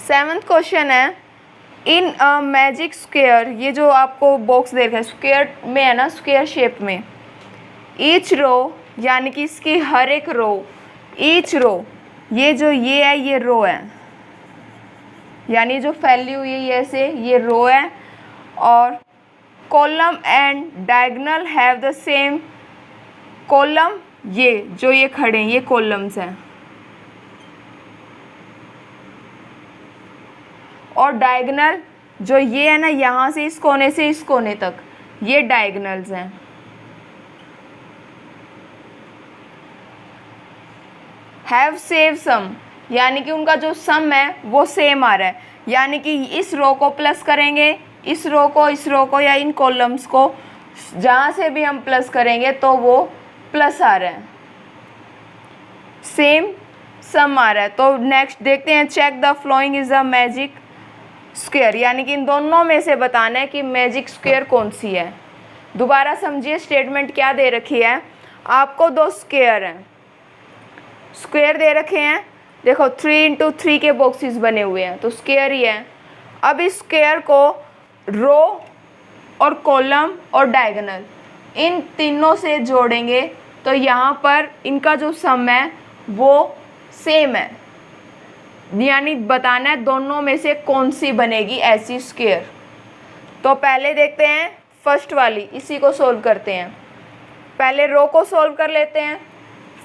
7th question है, इन अ magic square, ये जो आपको बॉक्स दे रखा है स्क्वायर में है ना, स्क्वायर शेप में, ईच रो यानी कि इसकी हर एक रो, ईच रो, ये जो ये है ये रो है, यानी जो फैली हुई है ये ऐसे ये रो है, और column and diagonal have the same, column ये जो ये खड़े हैं ये कॉलम्स हैं, और डायगोनल जो ये है ना यहाँ से इस कोने से इस कोने तक ये डायगोनल्स हैं। हैव सेव सम यानी कि उनका जो सम है वो सेम आ रहा है, यानी कि इस रो को प्लस करेंगे, इस रो को या इन कॉलम्स को जहाँ से भी हम प्लस करेंगे तो वो प्लस आ रहा है, सेम सम आ रहा है। तो नेक्स्ट देखते हैं, check the following is a magic square, यानी कि इन दोनों में से बताना है कि मैजिक स्क्वायर कौन सी है। दोबारा समझिए स्टेटमेंट क्या दे रखी है, आपको दो स्क्वायर हैं, स्क्वायर दे रखे हैं, देखो 3 × 3 के बॉक्सेस बने हुए हैं तो स्क्वायर ही है। अब इस स्क्वायर को रो और कॉलम और डायगोनल इन तीनों से जोड़ेंगे तो यहाँ पर इनका जो सम है वो सेम है, यानी बताना है दोनों में से कौन सी बनेगी ऐसी स्क्वायर। तो पहले देखते हैं फर्स्ट वाली, इसी को सोल्व करते हैं। पहले रो को सोल्व कर लेते हैं,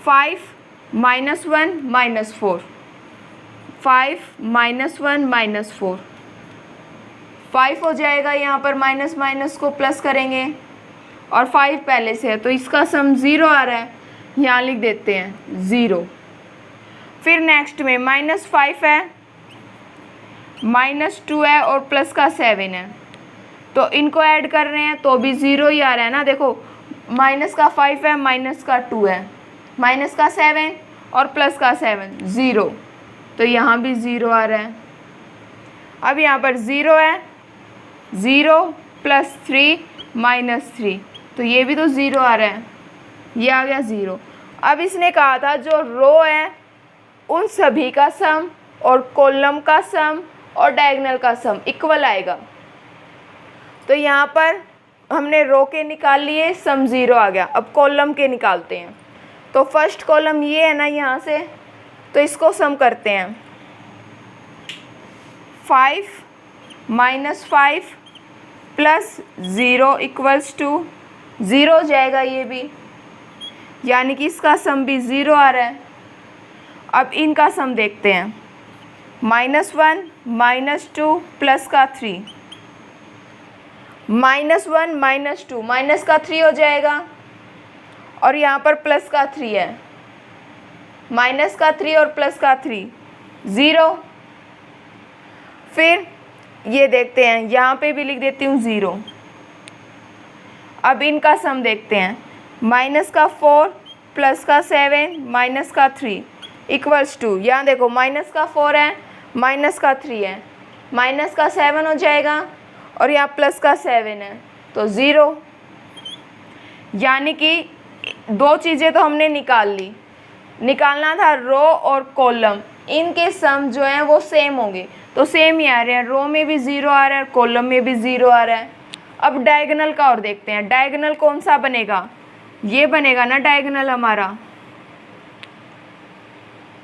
5 - 1 - 4, 5 - 1 - 4, 5 हो जाएगा, यहाँ पर माइनस माइनस को प्लस करेंगे और 5 पहले से है तो इसका सम 0 आ रहा है, यहाँ लिख देते हैं 0। फिर नेक्स्ट में -5 है, -2 है और प्लस का 7 है, तो इनको ऐड कर रहे हैं तो भी 0 ही आ रहा है ना। देखो माइनस का 5 है, माइनस का 2 है, माइनस का 7 और प्लस का 7, 0, तो यहाँ भी 0 आ रहा है। अब यहाँ पर 0 है, 0 + 3 - 3, तो ये भी तो 0 आ रहा है, ये आ गया 0। अब इसने कहा था जो रो है उन सभी का सम और कॉलम का सम और डायगोनल का सम इक्वल आएगा, तो यहाँ पर हमने रो के निकाल लिए, सम 0 आ गया। अब कॉलम के निकालते हैं, तो फर्स्ट कॉलम ये है ना यहाँ से, तो इसको सम करते हैं, 5 - 5 + 0 = 0 हो जाएगा ये भी, यानी कि इसका सम भी 0 आ रहा है। अब इनका सम देखते हैं, -1 - 2 प्लस का 3, -1 - 2 माइनस का 3 हो जाएगा, और यहाँ पर प्लस का 3 है, माइनस का 3 और प्लस का 3, 0। फिर ये देखते हैं, यहाँ पे भी लिख देती हूँ 0। अब इनका सम देखते हैं, -4 प्लस का 7 माइनस का 3 = 2। यहाँ देखो माइनस का 4 है, माइनस का 3 है, माइनस का 7 हो जाएगा और यहाँ प्लस का 7 है, तो 0। यानी कि दो चीज़ें तो हमने निकाल ली, निकालना था रो और कॉलम, इनके सम जो हैं वो सेम होंगे, तो सेम ही आ रहे हैं, रो में भी 0 आ रहा है और कॉलम में भी 0 आ रहा है। अब डायगोनल का और देखते हैं, डायगोनल कौन सा बनेगा, ये बनेगा ना डायगोनल हमारा,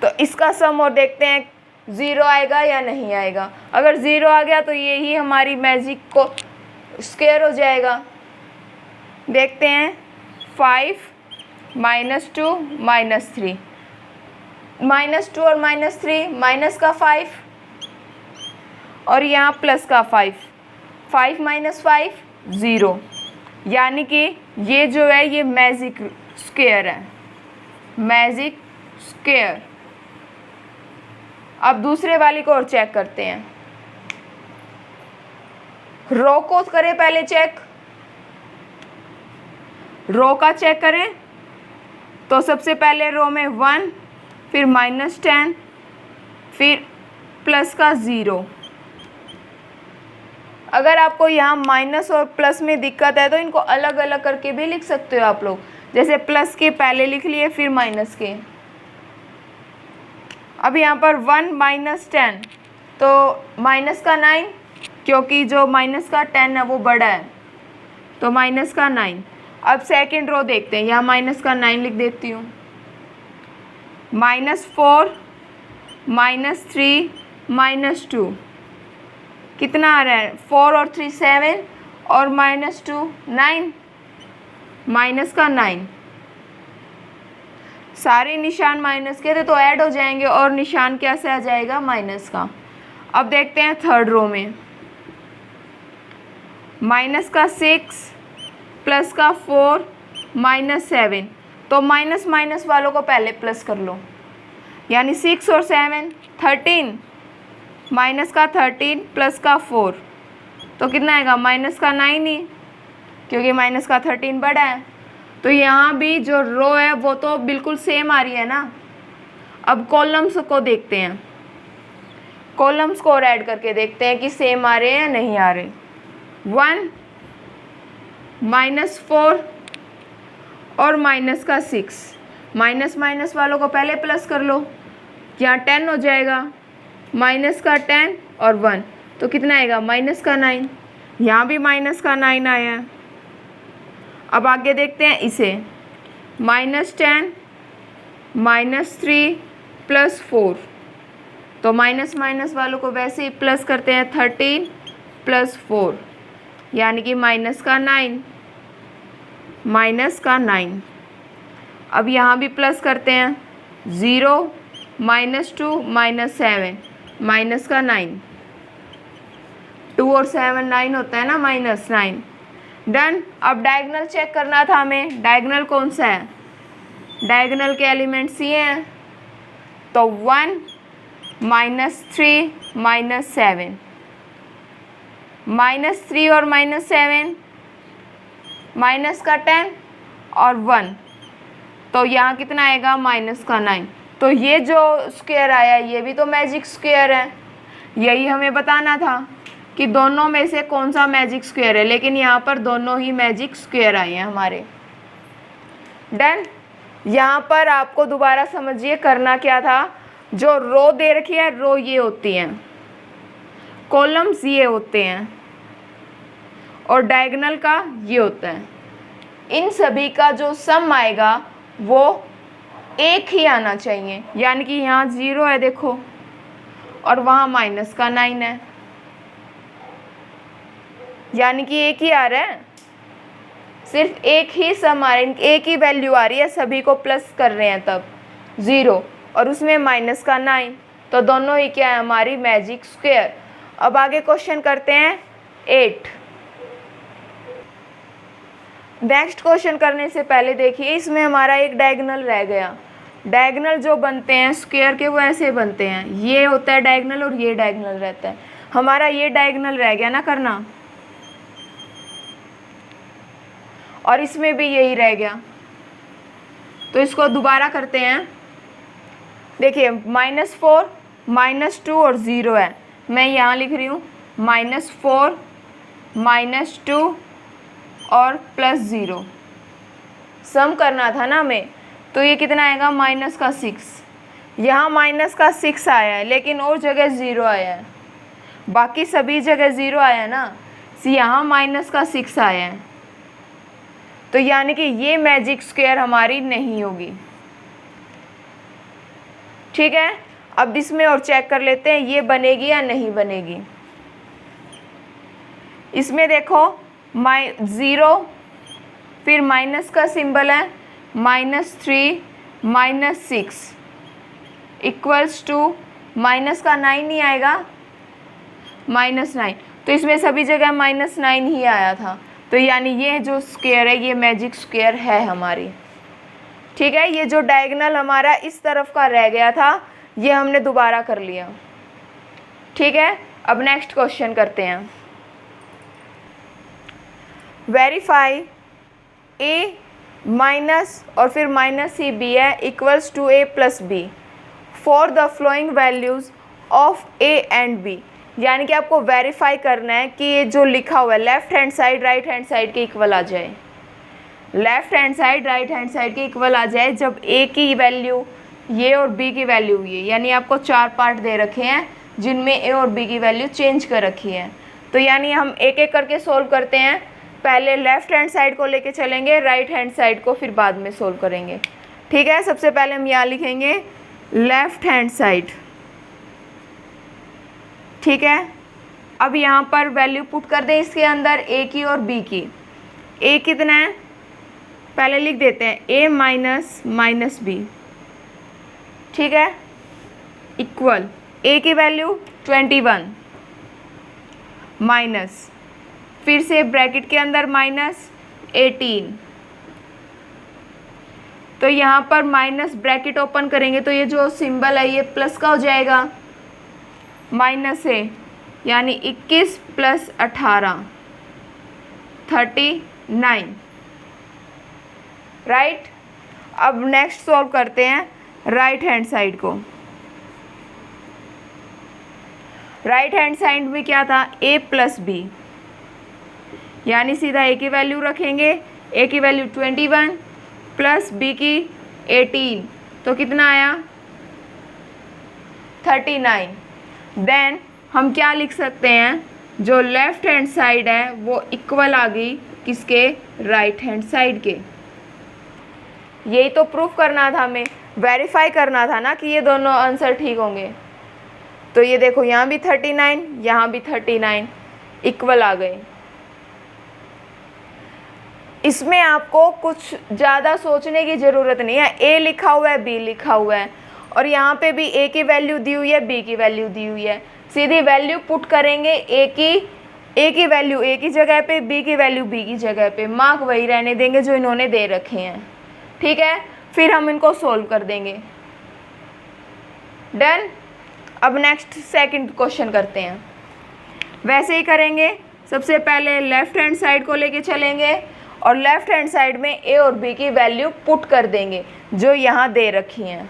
तो इसका सम और देखते हैं 0 आएगा या नहीं आएगा। अगर 0 आ गया तो यही हमारी मैजिक को स्क्वायर हो जाएगा। देखते हैं, 5 - 2 - 3, -2 और -3, माइनस का 5 और यहाँ प्लस का 5, 5 - 5 0, यानी कि ये जो है ये मैजिक स्क्वायर है, मैजिक स्क्वायर। अब दूसरे वाली को और चेक करते हैं, रो को करें पहले चेक, रो का चेक करें तो सबसे पहले रो में 1, फिर -10, फिर प्लस का 0। अगर आपको यहाँ माइनस और प्लस में दिक्कत है तो इनको अलग अलग करके भी लिख सकते हो आप लोग, जैसे प्लस के पहले लिख लिए फिर माइनस के। अब यहाँ पर 1 - 10, तो माइनस का 9, क्योंकि जो माइनस का 10 है वो बड़ा है, तो माइनस का 9। अब सेकंड रो देखते हैं, यहाँ माइनस का 9 लिख देती हूँ। -4, -3, -2 कितना आ रहा है? 4 और 3 7 और -2 9, माइनस का 9। सारे निशान माइनस के थे तो ऐड हो जाएंगे और निशान क्या से आ जाएगा? माइनस का। अब देखते हैं थर्ड रो में, माइनस का 6, प्लस का 4, -7। तो माइनस माइनस वालों को पहले प्लस कर लो, यानी 6 और 7 13, माइनस का 13 प्लस का 4, तो कितना आएगा? माइनस का 9 ही, क्योंकि माइनस का 13 बड़ा है। तो यहाँ भी जो रो है वो तो बिल्कुल सेम आ रही है ना। अब कॉलम्स को देखते हैं, कॉलम्स को ऐड करके देखते हैं कि सेम आ रहे हैं या नहीं आ रहे। 1, -4 और माइनस का 6, माइनस माइनस वालों को पहले प्लस कर लो, यहाँ 10 हो जाएगा, माइनस का 10 और 1, तो कितना आएगा? माइनस का 9। यहाँ भी माइनस का 9 आया है। अब आगे देखते हैं इसे, -10, -3 प्लस 4, तो माइनस माइनस वालों को वैसे ही प्लस करते हैं, 13 प्लस 4, यानी कि माइनस का 9, माइनस का 9। अब यहाँ भी प्लस करते हैं, 0, -2, -7, माइनस का 9। 2 और 7 9 होता है ना, -9। डन। अब डायगोनल चेक करना था हमें, डायगोनल कौन सा है? डायगोनल के एलिमेंट्स ये हैं, तो 1, -3, -7, -3 और -7, माइनस का 10 और 1, तो यहाँ कितना आएगा? माइनस का 9। तो ये जो स्क्वायर आया ये भी तो मैजिक स्क्वायर है, यही हमें बताना था कि दोनों में से कौन सा मैजिक स्क्वायर है, लेकिन यहाँ पर दोनों ही मैजिक स्क्वायर आए हैं हमारे। डन। यहाँ पर आपको दोबारा समझिए करना क्या था, जो रो दे रखी है रो ये होती हैं, कॉलम्स ये होते हैं और डायगोनल का ये होता है। इन सभी का जो सम आएगा वो एक ही आना चाहिए, यानी कि यहाँ 0 है देखो, और वहाँ माइनस का 9 है, यानी कि एक ही आ रहा है, सिर्फ एक ही सम आ रहा है, एक ही वैल्यू आ रही है, सभी को प्लस कर रहे हैं तब 0 और उसमें माइनस का 9, तो दोनों ही क्या है? हमारी मैजिक स्क्वायर। अब आगे क्वेश्चन करते हैं 8। नेक्स्ट क्वेश्चन करने से पहले देखिए इसमें हमारा एक डायगोनल रह गया। डायगोनल जो बनते हैं स्क्वायर के वो ऐसे बनते हैं, ये होता है डायगोनल और ये डायगोनल रहता है। हमारा ये डायगोनल रह गया ना करना, और इसमें भी यही रह गया, तो इसको दोबारा करते हैं। देखिए -4, -2 और 0 है, मैं यहाँ लिख रही हूँ -4, -2 और +0। सम करना था ना हमें, तो ये कितना आएगा? माइनस का 6। यहाँ माइनस का 6 आया है, लेकिन और जगह 0 आया है, बाकी सभी जगह 0 आया है ना, यहाँ माइनस का 6 आया है, तो यानी कि ये मैजिक स्क्वायर हमारी नहीं होगी। ठीक है, अब इसमें और चेक कर लेते हैं ये बनेगी या नहीं बनेगी। इसमें देखो 0, फिर माइनस का सिंबल है, -3, -6 इक्वल्स टू माइनस का 9 ही आएगा, -9, तो इसमें सभी जगह -9 ही आया था, तो यानी ये जो स्क्वायर है ये मैजिक स्क्वायर है हमारी। ठीक है, ये जो डायगोनल हमारा इस तरफ का रह गया था ये हमने दोबारा कर लिया। ठीक है, अब नेक्स्ट क्वेश्चन करते हैं। वेरीफाई a माइनस और फिर -cb है equals to a + b for the following values of a and b, यानी कि आपको वेरीफाई करना है कि ये जो लिखा हुआ है left hand side right hand side के इक्वल आ जाए, left hand side right hand side के इक्वल आ जाए जब a की वैल्यू ये और b की वैल्यू ये, यानी आपको 4 पार्ट दे रखे हैं जिनमें ए और बी की वैल्यू चेंज कर रखी है। तो यानी हम एक एक करके सोल्व करते हैं। पहले लेफ्ट हैंड साइड को लेके चलेंगे, राइट हैंड साइड को फिर बाद में सोल्व करेंगे। ठीक है, सबसे पहले हम यहाँ लिखेंगे लेफ्ट हैंड साइड। ठीक है, अब यहाँ पर वैल्यू पुट कर दें इसके अंदर ए की और बी की। ए कितना है पहले लिख देते हैं, ए माइनस माइनस बी। ठीक है, इक्वल ए की वैल्यू 21 माइनस, फिर से ब्रैकेट के अंदर माइनस 18। तो यहाँ पर माइनस ब्रैकेट ओपन करेंगे तो ये जो सिंबल है ये प्लस का हो जाएगा, माइनस है यानी 21 प्लस 18 39। राइट, अब नेक्स्ट सॉल्व करते हैं राइट हैंड साइड को। राइट हैंड साइड में क्या था, a प्लस बी, यानी सीधा a की वैल्यू रखेंगे, a की वैल्यू 21 प्लस b की 18, तो कितना आया 39। देन हम क्या लिख सकते हैं, जो लेफ्ट हैंड साइड है वो इक्वल आ गई किसके, राइट हैंड साइड के। यही तो प्रूफ करना था, हमें वेरीफाई करना था ना कि ये दोनों आंसर ठीक होंगे। तो ये देखो यहाँ भी 39, यहाँ भी 39 इक्वल आ गए। इसमें आपको कुछ ज़्यादा सोचने की ज़रूरत नहीं है, ए लिखा हुआ है बी लिखा हुआ है और यहाँ पे भी ए की वैल्यू दी हुई है बी की वैल्यू दी हुई है। सीधी वैल्यू पुट करेंगे, ए की वैल्यू ए की जगह पे, बी की वैल्यू बी की जगह पे, मार्क वही रहने देंगे जो इन्होंने दे रखे हैं। ठीक है, फिर हम इनको सोल्व कर देंगे। डन। अब नेक्स्ट सेकंड क्वेश्चन करते हैं, वैसे ही करेंगे। सबसे पहले लेफ्ट हैंड साइड को लेके चलेंगे और लेफ्ट हैंड साइड में ए और बी की वैल्यू पुट कर देंगे जो यहाँ दे रखी हैं।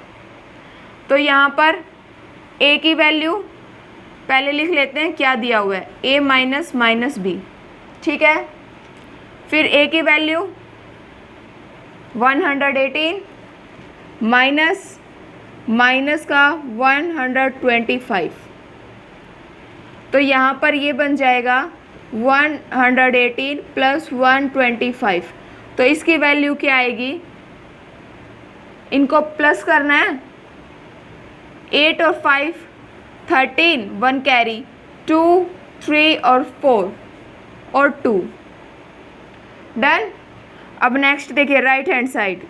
तो यहाँ पर ए की वैल्यू पहले लिख लेते हैं, क्या दिया हुआ है, ए माइनस माइनस बी। ठीक है, फिर ए की वैल्यू 118 माइनस माइनस का 125, तो यहाँ पर ये बन जाएगा 118 प्लस 125। तो इसकी वैल्यू क्या आएगी, इनको प्लस करना है, 8 और 5 13, 1 कैरी, 2 3 और 4 और 2। डन। अब नेक्स्ट देखिए right hand side,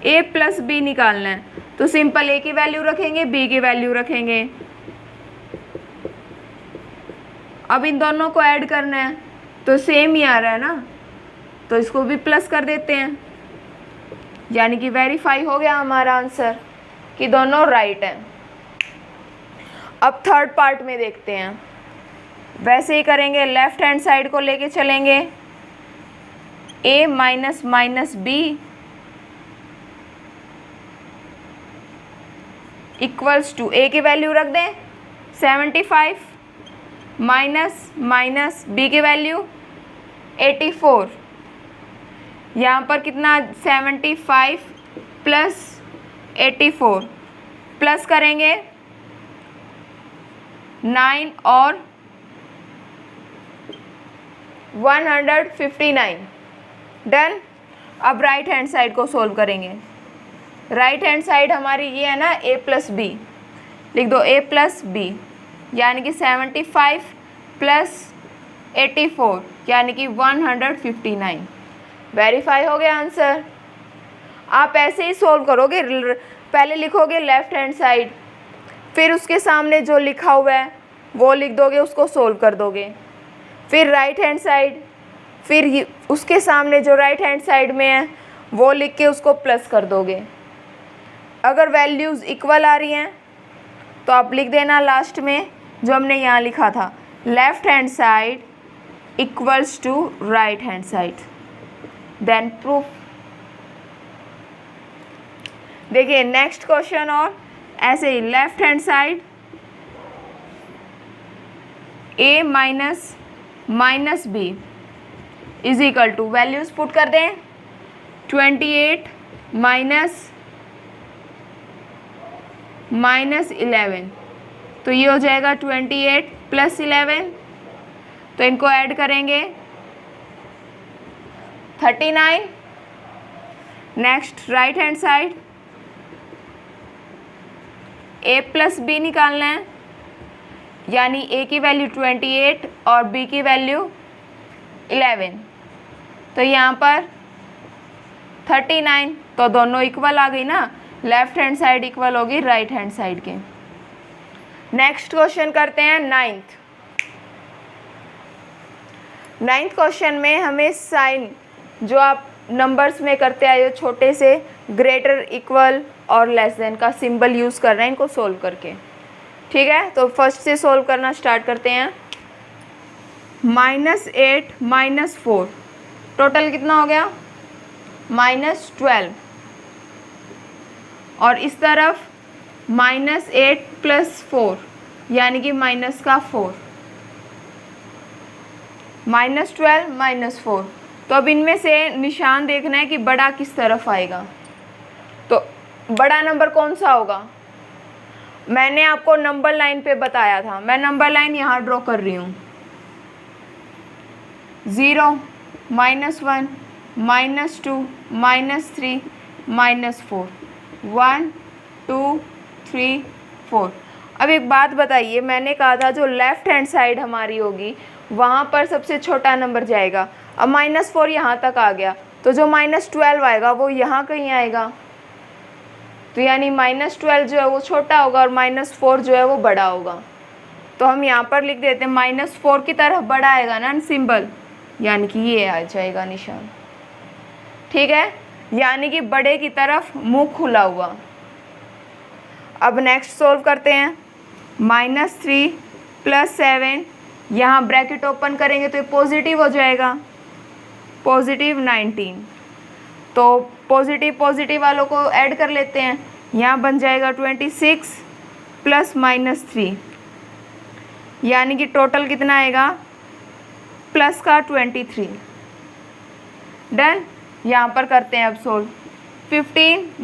a plus B निकालना है तो सिंपल a की वैल्यू रखेंगे, b की वैल्यू रखेंगे। अब इन दोनों को ऐड करना है तो सेम ही आ रहा है ना, तो इसको भी प्लस कर देते हैं, यानी कि वेरीफाई हो गया हमारा आंसर कि दोनों राइट हैं। अब थर्ड पार्ट में देखते हैं, वैसे ही करेंगे, लेफ्ट हैंड साइड को लेके चलेंगे, a minus minus B equals to, A की वैल्यू रख दें 75 माइनस माइनस बी की वैल्यू 84, यहाँ पर कितना 75 प्लस 84, प्लस करेंगे 9 और 159। डन। अब राइट हैंड साइड को सोल्व करेंगे। राइट हैंड साइड हमारी ये है ना, a प्लस बी, लिख दो a प्लस बी, यानी कि 75 प्लस 84 यानी कि 159। वेरीफाई हो गया आंसर। आप ऐसे ही सोल्व करोगे, पहले लिखोगे लेफ्ट हैंड साइड, फिर उसके सामने जो लिखा हुआ है वो लिख दोगे, उसको सोल्व कर दोगे। फिर राइट हैंड साइड, फिर उसके सामने जो राइट हैंड साइड में है वो लिख के उसको प्लस कर दोगे। अगर वैल्यूज़ इक्वल आ रही हैं तो आप लिख देना लास्ट में जो हमने यहाँ लिखा था, left hand side equals to right hand side, then proof. देखिए नेक्स्ट क्वेश्चन, और ऐसे ही left hand side a minus minus B is equal to, values put कर दें 28 माइनस -11, तो ये हो जाएगा 28 + 11, तो इनको ऐड करेंगे 39। Next right hand side a + b निकालना है, यानी a की वैल्यू 28 और b की वैल्यू 11, तो यहाँ पर 39, तो दोनों इक्वल आ गई ना, लेफ्ट हैंड साइड इक्वल होगी राइट हैंड साइड के। नेक्स्ट क्वेश्चन करते हैं नाइन्थ क्वेश्चन में हमें साइन जो आप नंबर्स में करते आए हो छोटे से, ग्रेटर, इक्वल और लेस देन का सिंबल यूज़ कर रहे हैं इनको सोल्व करके। ठीक है, तो फर्स्ट से सोल्व करना स्टार्ट करते हैं। -8 - 4 टोटल कितना हो गया? -12, और इस तरफ -8 + 4 यानी कि -4, -12 - 4। तो अब इनमें से निशान देखना है कि बड़ा किस तरफ आएगा, तो बड़ा नंबर कौन सा होगा? मैंने आपको नंबर लाइन पे बताया था, मैं नंबर लाइन यहाँ ड्रॉ कर रही हूँ। 0 -1 -2 -3 -4 1 2 3 4। अब एक बात बताइए, मैंने कहा था जो लेफ़्ट हैंड साइड हमारी होगी वहाँ पर सबसे छोटा नंबर जाएगा। अब -4 यहाँ तक आ गया, तो जो -12 आएगा वो यहाँ कहीं आएगा, तो यानी -12 जो है वो छोटा होगा और -4 जो है वो बड़ा होगा। तो हम यहाँ पर लिख देते हैं -4 की तरफ बड़ा आएगा ना सिंबल, यानी कि ये आ जाएगा निशान। ठीक है, यानी कि बड़े की तरफ मुंह खुला हुआ। अब नेक्स्ट सोल्व करते हैं। -3 + 7, यहाँ ब्रैकेट ओपन करेंगे तो ये पॉजिटिव हो जाएगा, +19। तो पॉजिटिव वालों को ऐड कर लेते हैं, यहाँ बन जाएगा 26 + -3, यानी कि टोटल कितना आएगा? प्लस का 23। डन। यहाँ पर करते हैं अब सोल्व। 15 -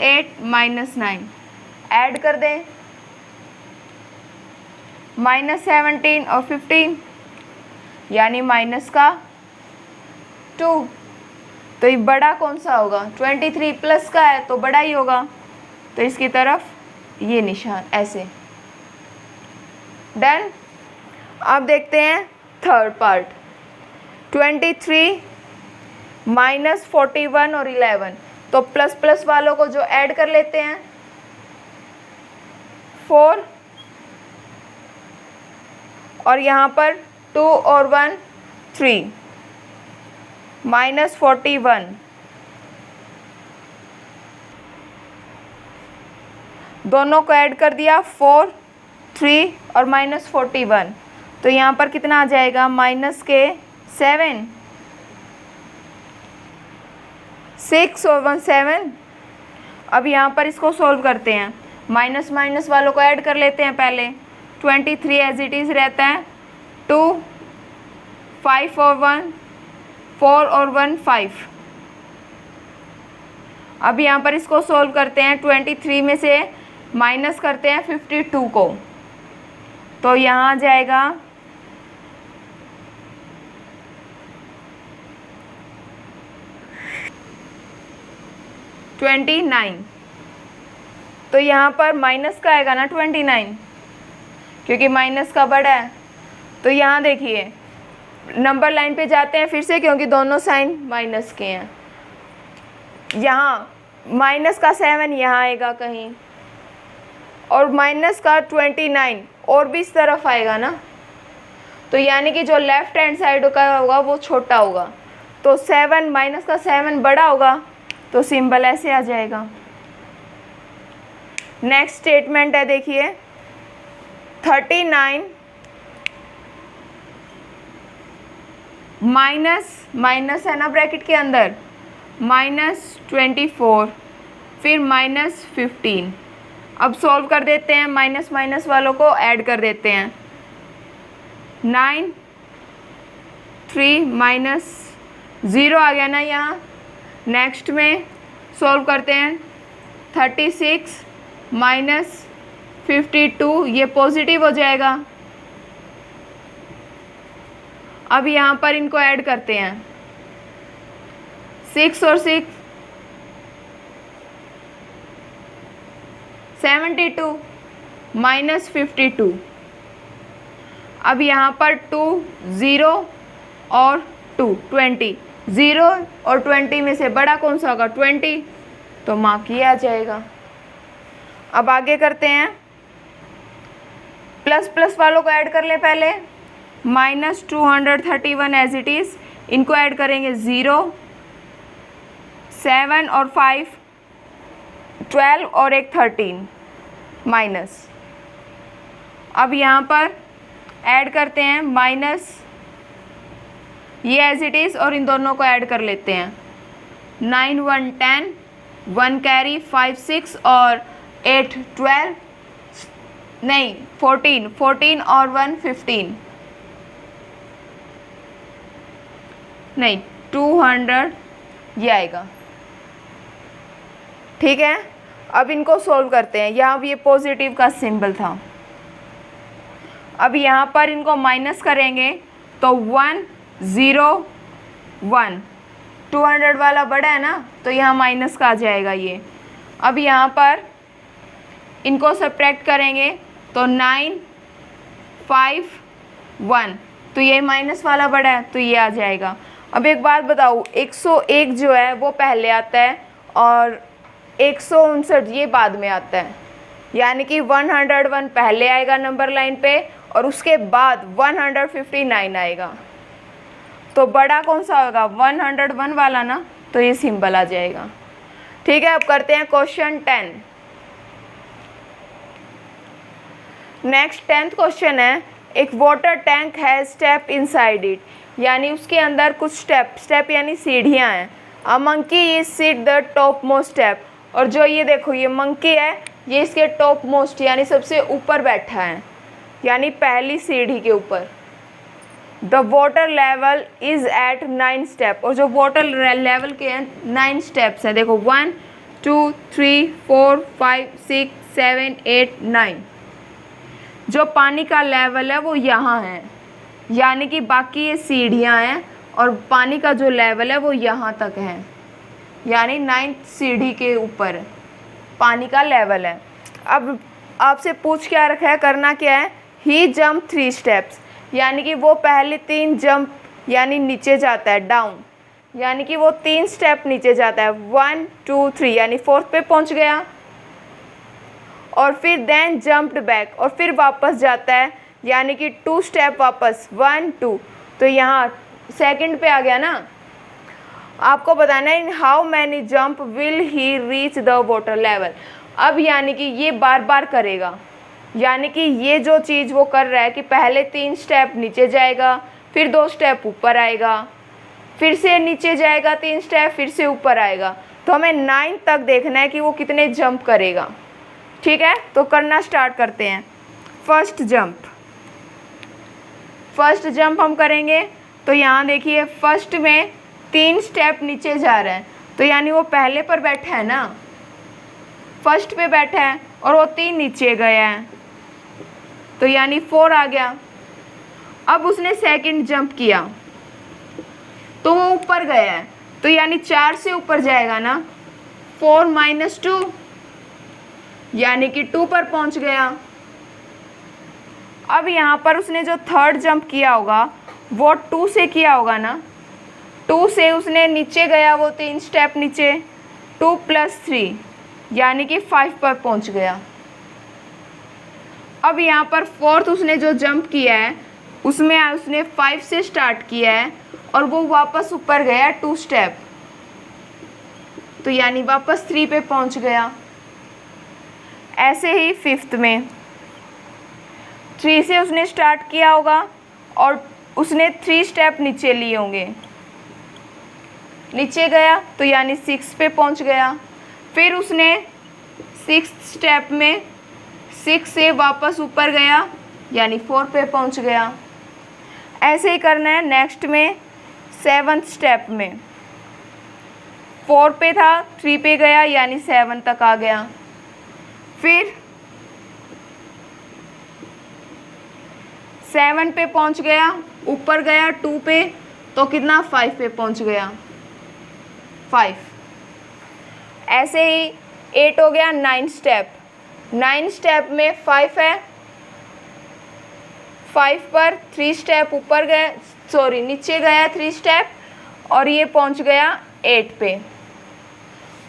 8 - 9 ऐड कर दें, -17 और 15 यानी -2। तो ये बड़ा कौन सा होगा? 23 प्लस का है तो बड़ा ही होगा, तो इसकी तरफ ये निशान ऐसे। डन। अब देखते हैं थर्ड पार्ट। 23 - 41 और 11, तो प्लस वालों को जो ऐड कर लेते हैं 4, और यहाँ पर 2 और 1 3, -41। दोनों को ऐड कर दिया 4 3 और -41, तो यहाँ पर कितना आ जाएगा? -7 6 और 1 7। अब यहाँ पर इसको सोल्व करते हैं, माइनस वालों को ऐड कर लेते हैं पहले। 23 एज इट इज़ रहता है, 2 5 और 1 4 और 1 5। अब यहाँ पर इसको सोल्व करते हैं, 23 में से माइनस करते हैं 52 को, तो यहाँ आ जाएगा 29। तो यहाँ पर माइनस का आएगा ना 29, क्योंकि माइनस का बड़ा है। तो यहाँ देखिए नंबर लाइन पे जाते हैं फिर से, क्योंकि दोनों साइन माइनस के हैं। यहाँ माइनस का 7 यहाँ आएगा कहीं, और माइनस का 29 और भी इस तरफ आएगा ना, तो यानी कि जो लेफ्ट हैंड साइड का होगा वो छोटा होगा, तो 7 माइनस का 7 बड़ा होगा, तो सिंबल ऐसे आ जाएगा। नेक्स्ट स्टेटमेंट है, देखिए 39 माइनस है ना ब्रैकेट के अंदर, -24 फिर -15। अब सॉल्व कर देते हैं, माइनस वालों को ऐड कर देते हैं। 9 3 -0 आ गया ना यहाँ। नेक्स्ट में सॉल्व करते हैं, 36 -52, ये पॉजिटिव हो जाएगा। अब यहाँ पर इनको ऐड करते हैं, 6 और 6 72 -52। अब यहाँ पर 2 0 और 2 20, 0 और 20 में से बड़ा कौन सा होगा? 20, तो मार्क ये आ जाएगा। अब आगे करते हैं, प्लस प्लस वालों को ऐड कर ले पहले, -231 एज इट इज़, इनको ऐड करेंगे 0 7 और 5 12 और एक 13 माइनस। अब यहाँ पर ऐड करते हैं माइनस, ये एज इट इज़, और इन दोनों को ऐड कर लेते हैं, 9 1 10, 1 कैरी, 5 6 और 8 12, नहीं 14 और 1 15, नहीं 200 ये आएगा। ठीक है, अब इनको सोल्व करते हैं। यहाँ ये पॉजिटिव का सिंबल था, अब यहाँ पर इनको माइनस करेंगे तो 1 0 1, 200 वाला बड़ा है ना, तो यहाँ माइनस का आ जाएगा ये। अब यहाँ पर इनको सब्ट्रैक्ट करेंगे तो 9 5 1, तो ये माइनस वाला बड़ा है, तो ये आ जाएगा। अब एक बात बताओ, 101 जो है वो पहले आता है और 159 ये बाद में आता है, यानी कि 101 पहले आएगा नंबर लाइन पे और उसके बाद 159 आएगा। तो बड़ा कौन सा होगा? 101 वाला ना, तो ये सिंबल आ जाएगा। ठीक है, अब करते हैं क्वेश्चन 10। नेक्स्ट 10th क्वेश्चन है, एक वाटर टैंक है स्टेप इनसाइड इट, यानी उसके अंदर कुछ स्टेप यानी सीढ़ियाँ हैं। A monkey is seat the top most step, और जो ये देखो ये मंकी है, ये इसके टॉप मोस्ट यानी सबसे ऊपर बैठा है, यानी पहली सीढ़ी के ऊपर। The water level is at 9 step, और जो वाटर लेवल के हैं 9 स्टेप्स हैं, देखो 1 2 3 4 5 6 7 8 9। जो पानी का लेवल है वो यहाँ है, यानी कि बाकी ये सीढ़ियाँ हैं और पानी का जो लेवल है वो यहाँ तक है, यानी 9th सीढ़ी के ऊपर पानी का लेवल है। अब आपसे पूछ क्या रखा है, करना क्या है? ही जंप 3 स्टेप्स, यानी कि वो पहले 3 जंप यानी नीचे जाता है, डाउन, यानी कि वो 3 स्टेप नीचे जाता है, 1 2 3, यानी 4th पे पहुंच गया, और फिर देन जंप्ड बैक, और फिर वापस जाता है, यानी कि 2 स्टेप वापस, 1 2, तो यहाँ 2nd पे आ गया ना। आपको बताना है in how many jump will he reach the water level. अब यानी कि ये बार बार करेगा, यानी कि ये जो चीज़ वो कर रहा है कि पहले 3 स्टेप नीचे जाएगा, फिर 2 स्टेप ऊपर आएगा, फिर से नीचे जाएगा 3 स्टेप, फिर से ऊपर आएगा। तो हमें 9 तक देखना है कि वो कितने जंप करेगा। ठीक है, तो करना स्टार्ट करते हैं। फर्स्ट जंप हम करेंगे, तो यहाँ देखिए फर्स्ट में 3 स्टेप नीचे जा रहा है, तो यानी वो पहले पर बैठा है ना, फर्स्ट पे बैठा है और वो 3 नीचे गया है, तो यानी 4 आ गया। अब उसने सेकंड जंप किया तो वो ऊपर गया है, तो यानी 4 से ऊपर जाएगा ना, 4 - 2, यानी कि 2 पर पहुंच गया। अब यहाँ पर उसने जो थर्ड जंप किया होगा वो 2 से किया होगा ना, 2 से उसने नीचे गया, वो 3 स्टेप नीचे, 2 + 3 यानी कि 5 पर पहुंच गया। अब यहाँ पर फोर्थ उसने जो जंप किया है उसमें उसने 5 से स्टार्ट किया है और वो वापस ऊपर गया 2 स्टेप, तो यानी वापस 3 पे पहुंच गया। ऐसे ही फिफ्थ में 3 से उसने स्टार्ट किया होगा और उसने 3 स्टेप नीचे लिए होंगे, नीचे गया तो यानी 6 पे पहुंच गया। फिर उसने 6th स्टेप में 6 से वापस ऊपर गया यानी 4 पे पहुंच गया। ऐसे ही करना है नेक्स्ट में 7th स्टेप में, 4 पे था 3 पे गया यानी 7 तक आ गया। फिर 7 पे पहुंच गया, ऊपर गया 2 पे, तो कितना 5 पे पहुंच गया 5। ऐसे ही 8 हो गया 9 स्टेप, 9 स्टेप में 5 है, 5 पर 3 स्टेप ऊपर गए, सॉरी नीचे गया 3 स्टेप और ये पहुंच गया 8 पे।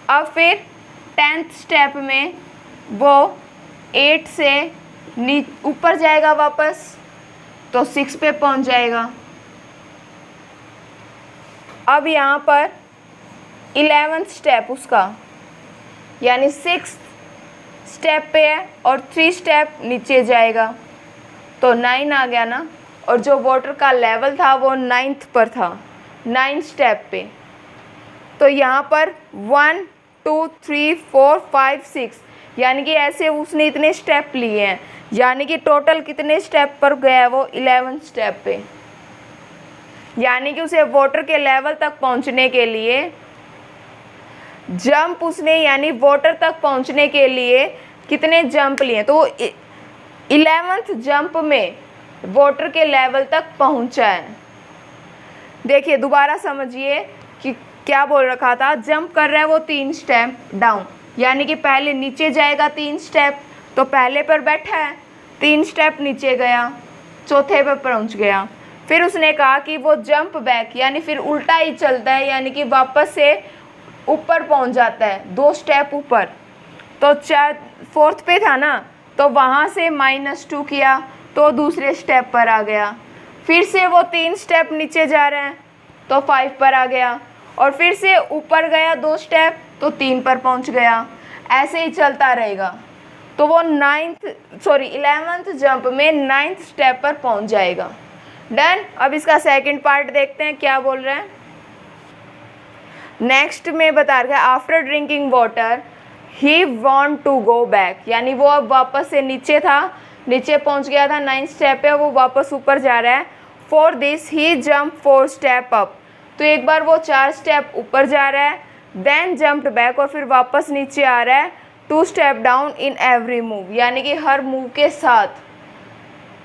अब फिर 10th स्टेप में वो 8 से ऊपर जाएगा वापस, तो 6 पे पहुंच जाएगा। अब यहाँ पर 11th स्टेप उसका यानी 6th स्टेप पे है और 3 स्टेप नीचे जाएगा, तो 9 आ गया ना। और जो वाटर का लेवल था वो 9th पर था, 9 स्टेप पे। तो यहाँ पर 1 2 3 4 5 6 यानी कि ऐसे उसने इतने स्टेप लिए हैं, यानी कि टोटल कितने स्टेप पर गया है वो 11 स्टेप पे। यानी कि उसे वाटर के लेवल तक पहुंचने के लिए जंप उसने यानी वाटर तक पहुंचने के लिए कितने जंप लिए, तो 11th जंप में वाटर के लेवल तक पहुंचा है। देखिए दोबारा समझिए कि क्या बोल रखा था, जंप कर रहा है वो 3 स्टेप डाउन, यानी कि पहले नीचे जाएगा 3 स्टेप, तो पहले पर बैठा है 3 स्टेप नीचे गया, चौथे पर पहुंच गया। फिर उसने कहा कि वो जंप बैक यानी फिर उल्टा ही चलता है, यानी कि वापस से ऊपर पहुंच जाता है 2 स्टेप ऊपर। तो 4th पे था ना, तो वहाँ से -2 किया तो दूसरे स्टेप पर आ गया। फिर से वो 3 स्टेप नीचे जा रहे हैं तो 5 पर आ गया, और फिर से ऊपर गया 2 स्टेप तो 3 पर पहुंच गया। ऐसे ही चलता रहेगा, तो वो 11th जंप में 9th स्टेप पर पहुंच जाएगा। डन। अब इसका सेकंड पार्ट देखते हैं क्या बोल रहे हैं। नेक्स्ट में बता रहा है after drinking water he want to go back, यानी वो अब वापस से नीचे था, नीचे पहुंच गया था 9 स्टेप पे, वो वापस ऊपर जा रहा है। For this he jump 4 step up, तो एक बार वो 4 स्टेप ऊपर जा रहा है, देन जंप्ड बैक और फिर वापस नीचे आ रहा है 2 step down in every move, यानी कि हर मूव के साथ।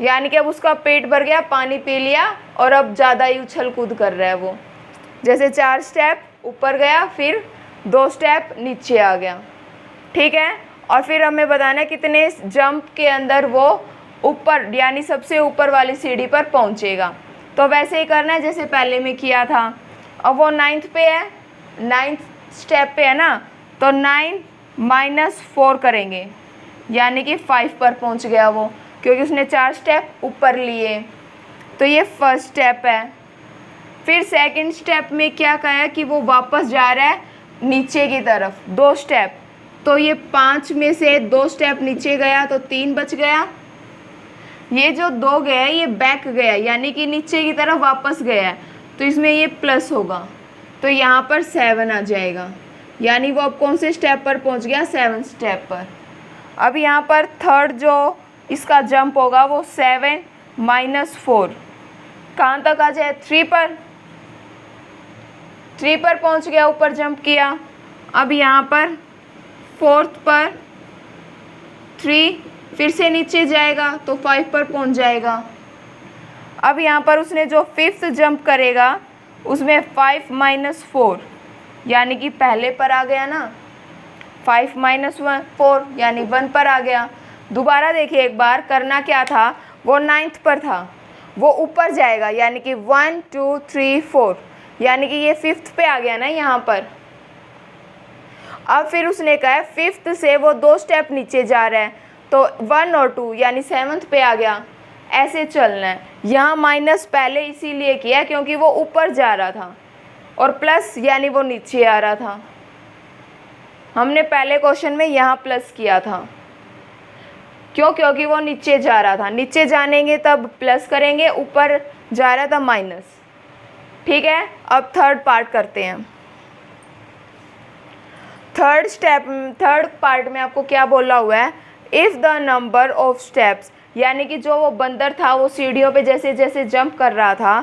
यानी कि अब उसका पेट भर गया, पानी पी लिया और अब ज़्यादा ही उछल कूद कर रहा है वो। जैसे 4 स्टेप ऊपर गया, फिर 2 स्टेप नीचे आ गया, ठीक है। और फिर हमें बताना है कितने जंप के अंदर वो ऊपर यानी सबसे ऊपर वाली सीढ़ी पर पहुंचेगा। तो वैसे ही करना है जैसे पहले में किया था। अब वो 9th पे है, 9th स्टेप पे है ना, तो 9 - 4 करेंगे, यानी कि 5 पर पहुंच गया वो, क्योंकि उसने 4 स्टेप ऊपर लिए। तो ये फर्स्ट स्टेप है। फिर सेकंड स्टेप में क्या कहा है कि वो वापस जा रहा है नीचे की तरफ 2 स्टेप, तो ये 5 में से 2 स्टेप नीचे गया तो 3 बच गया। ये जो 2 गया ये बैक गया, यानी कि नीचे की तरफ वापस गया, तो इसमें ये प्लस होगा, तो यहाँ पर 7 आ जाएगा, यानी वो अब कौन से स्टेप पर पहुँच गया 7 स्टेप पर। अब यहाँ पर थर्ड जो इसका जंप होगा वो 7 - 4 कहाँ तक आ जाए 3 पर, 3 पर पहुँच गया, ऊपर जंप किया। अब यहाँ पर 4th पर 3, फिर से नीचे जाएगा तो 5 पर पहुँच जाएगा। अब यहाँ पर उसने जो 5th जंप करेगा उसमें 5 - 4 यानी कि पहले पर आ गया ना, 5 - 4 यानी 1 पर आ गया। दोबारा देखिए एक बार, करना क्या था, वो 9th पर था, वो ऊपर जाएगा, यानी कि 1 2 3 4 यानी कि ये 5th पे आ गया ना यहाँ पर। अब फिर उसने कहा है 5th से वो 2 स्टेप नीचे जा रहा है, तो 1 और 2 यानी 7th पे आ गया। ऐसे चलना है। यहाँ माइनस पहले इसीलिए किया क्योंकि वो ऊपर जा रहा था, और प्लस यानी वो नीचे आ रहा था। हमने पहले क्वेश्चन में यहाँ प्लस किया था, क्यों, क्योंकि वो नीचे जा रहा था, नीचे जानेंगे तब प्लस करेंगे, ऊपर जा रहा था माइनस, ठीक है। अब थर्ड पार्ट करते हैं। थर्ड पार्ट में आपको क्या बोला हुआ है, if the number of steps, यानी कि जो वो बंदर था वो सीढ़ियों पे जैसे जैसे जंप कर रहा था,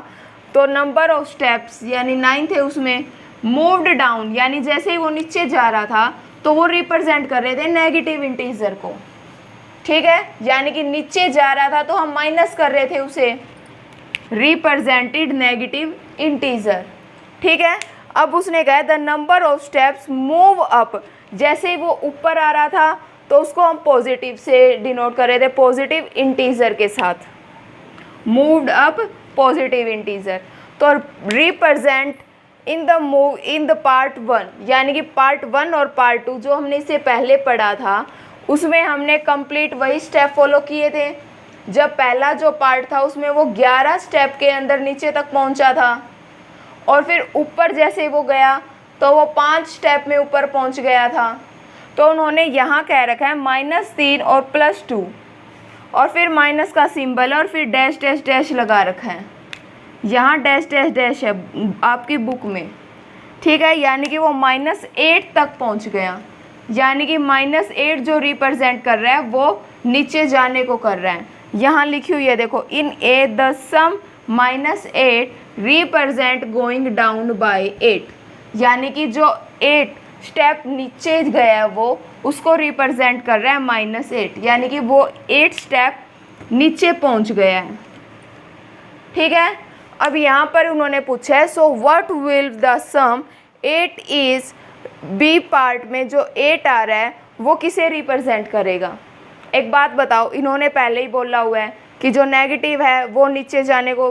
तो नंबर ऑफ स्टेप्स यानी 9 थे उसमें, मूव्ड डाउन यानी जैसे ही वो नीचे जा रहा था तो वो रिप्रेजेंट कर रहे थे नेगेटिव इंटीजर को, ठीक है, यानी कि नीचे जा रहा था तो हम माइनस कर रहे थे उसे, रिप्रेजेंटेड नेगेटिव इंटीजर, ठीक है। अब उसने कहा the number of steps move up, जैसे ही वो ऊपर आ रहा था तो उसको हम पॉजिटिव से डिनोट कर रहे थे, पॉजिटिव इंटीजर के साथ, मूव्ड अप पॉजिटिव इंटीजर। तो represent in the move in the part 1, यानी कि पार्ट 1 और पार्ट 2 जो हमने इससे पहले पढ़ा था उसमें हमने कंप्लीट वही स्टेप फॉलो किए थे। जब पहला जो पार्ट था उसमें वो 11 स्टेप के अंदर नीचे तक पहुंचा था, और फिर ऊपर जैसे वो गया तो वो 5 स्टेप में ऊपर पहुंच गया था। तो उन्होंने यहाँ कह रखा है -3 और +2, और फिर माइनस का सिंबल और फिर डैश डैश डैश लगा रखा है, यहाँ डैश डैश डैश है आपकी बुक में, ठीक है, यानी कि वो -8 तक पहुँच गया, यानी कि -8 जो रिप्रेजेंट कर रहा है वो नीचे जाने को कर रहा है। यहाँ लिखी हुई है देखो, in a the sum -8 represent going down by 8, यानी कि जो 8 स्टेप नीचे गया वो उसको रिप्रेजेंट कर रहा है -8, यानी कि वो 8 स्टेप नीचे पहुंच गया है, ठीक है। अब यहाँ पर उन्होंने पूछा है so what will the sum 8 is, B part में जो 8 आ रहा है वो किसे रिप्रेजेंट करेगा। एक बात बताओ, इन्होंने पहले ही बोला हुआ है कि जो नेगेटिव है वो नीचे जाने को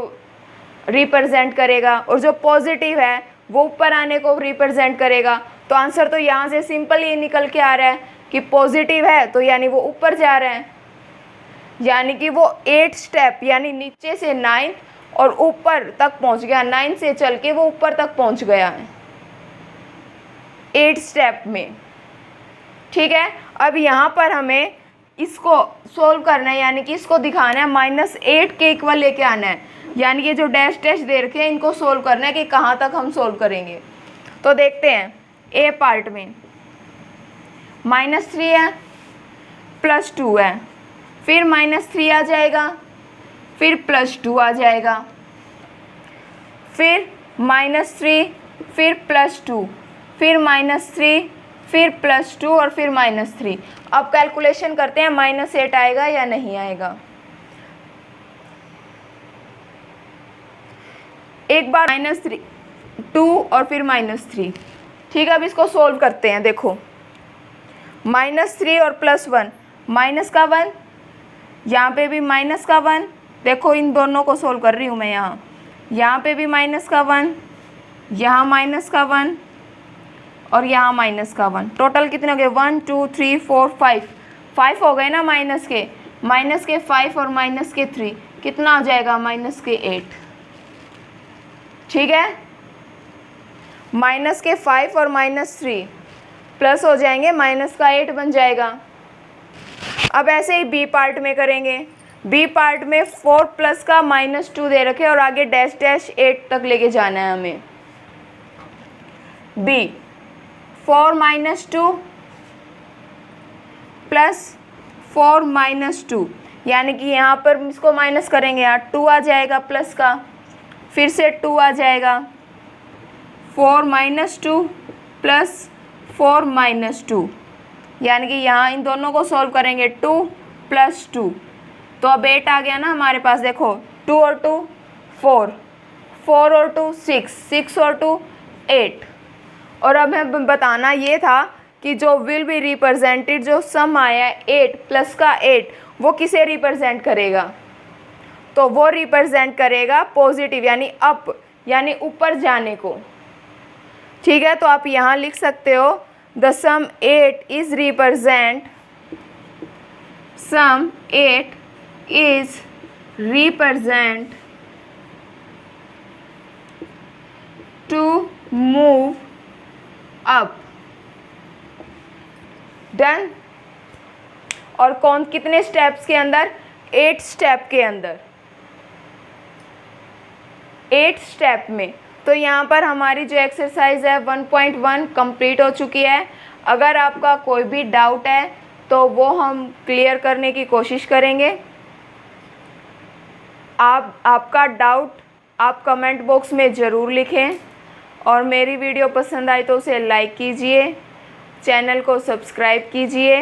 रिप्रेजेंट करेगा और जो पॉजिटिव है वो ऊपर आने को रिप्रेजेंट करेगा। तो आंसर तो यहाँ से सिंपल ये निकल के आ रहा है कि पॉजिटिव है तो यानी वो ऊपर जा रहा है, यानी कि वो 8 स्टेप यानी नीचे से 9 और ऊपर तक पहुँच गया, 9 से चल के वो ऊपर तक पहुँच गया है 8 स्टेप में, ठीक है। अब यहाँ पर हमें इसको सोल्व करना है, यानी कि इसको दिखाना है -8 के इक्वल लेके आना है, यानी कि जो डैश डैश दे रखे हैं इनको सोल्व करना है कि कहाँ तक हम सोल्व करेंगे। तो देखते हैं, ए पार्ट में -3 है, +2 है, फिर -3 आ जाएगा, फिर +2 आ जाएगा, फिर -3, फिर +2, फिर -3, फिर +2 और फिर -3। अब कैलकुलेशन करते हैं -8 आएगा या नहीं आएगा। एक बार -3, 2 और फिर -3, ठीक है। अब इसको सोल्व करते हैं, देखो -3 और +1, माइनस का 1, यहाँ पे भी माइनस का 1, देखो इन दोनों को सोल्व कर रही हूँ मैं, यहाँ पे भी माइनस का 1, यहाँ माइनस का 1 और यहाँ माइनस का 1, टोटल कितने हो गए 1 2 3 4 5 हो गए ना माइनस के 5 और -3 कितना आ जाएगा -8, ठीक है। -5 और -3 प्लस हो जाएंगे, -8 बन जाएगा। अब ऐसे ही बी पार्ट में करेंगे, बी पार्ट में 4 प्लस का -2 दे रखे और आगे डैश डैश 8 तक लेके जाना है हमें। बी 4 -2 प्लस 4 -2, यानी कि यहाँ पर इसको माइनस करेंगे, यहाँ 2 आ जाएगा प्लस का, फिर से 2 आ जाएगा, 4 -2 प्लस 4 -2, यानी कि यहाँ इन दोनों को सॉल्व करेंगे 2 + 2, तो अब 8 आ गया ना हमारे पास। देखो 2 और 2 4, 4 और 2 6, 6 और 2 8। और अब हमें बताना ये था कि जो विल बी रिप्रेजेंटेड, जो सम आया 8 प्लस का 8 वो किसे रिप्रेजेंट करेगा, तो वो रिप्रेजेंट करेगा पॉजिटिव यानी अप, यानी ऊपर जाने को, ठीक है। तो आप यहाँ लिख सकते हो the sum 8 is represent, sum 8 is represent to move up, done. और कौन कितने स्टेप्स के अंदर, 8 स्टेप के अंदर, 8 स्टेप में। तो यहाँ पर हमारी जो एक्सरसाइज है 1.1 कंप्लीट हो चुकी है। अगर आपका कोई भी डाउट है तो वो हम क्लियर करने की कोशिश करेंगे। आपका डाउट आप कमेंट बॉक्स में ज़रूर लिखें, और मेरी वीडियो पसंद आई तो उसे लाइक कीजिए, चैनल को सब्सक्राइब कीजिए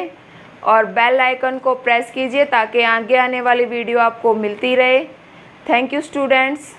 और बेल आइकन को प्रेस कीजिए ताकि आगे आने वाली वीडियो आपको मिलती रहे। Thank you students.